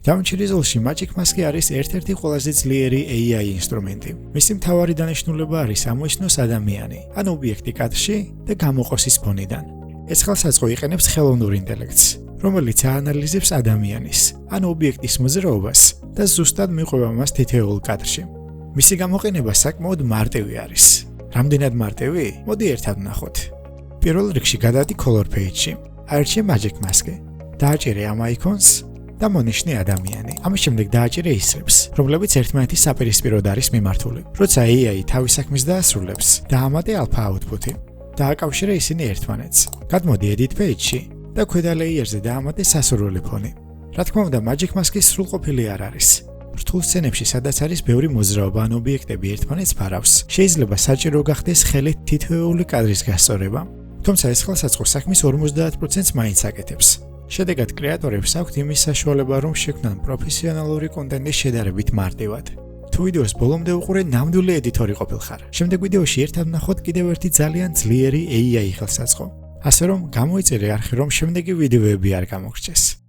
DaVinci Resolve-ში Magic Mask არის ერთ-ერთი ყველაზე ძლიერი AI ინსტრუმენტი. მისი მთავარი დანიშნულება არის ამოიცნოს ადამიანი, ან ობიექტი კადრში და გამოყოს ის ფონიდან. ეს ხელსაწყო იყენებს ხელოვნურ ინტელექტს, რომელიც აანალიზებს ადამიანის, ან ობიექტის მოძრაობას და ზუსტად მიყვება მას თითოეულ კადრში. მისი გამოყენება საკმაოდ მარტივი არის. რამდენად მარტივი? მოდი ერთად ვნახოთ. პირველ რიგში გადავდი Color Page-ში. აირჩიე Magic Mask-ი. დააჭირე ამ აიკონს და მონიშნე ადამიანი. ამის შემდეგ დააჭირე ისრებს, რომლებიც ერთმანეთის საპირისპიროდ არის მიმართული. როცა AI თავის საქმეს დაასრულებს, დაამატე alpha output-ი. დააკავშირე ისინი ერთმანეთს. გადმოდი Edit Page-ში და ქვედა ლეიერზე დაამატე სასურველი ფონი. რა თქმა უნდა, Magic Mask-ის სრულყოფილი არ არის. რთულ სცენებში, სადაც არის ბევრი მოძრაობა ან ობიექტები ერთმანეთს ფარავს, შეიძლება საჭირო გახდეს ხელით თითოეული კადრის გასწორება. თუმცა ეს ხელსაწყო საქმის 50%-ს მაინც აკეთებს. შედეგად კრეატორებს აქვთ იმის საშუალება, რომ შექმნან პროფესიონალური კონტენტი შედარებით მარტივად. თუ ვიდეოს ბოლომდე უყურე, ნამდვილი ედიტორი ყოფილხარ. შემდეგ ვიდეოში ერთად ვნახოთ კიდევ ერთი ძალიან ძლიერი AI ხელსაწყო. ასე რომ, გამოიწერე არხი, რომ შემდეგი ვიდეოები არ გამოგრჩეს.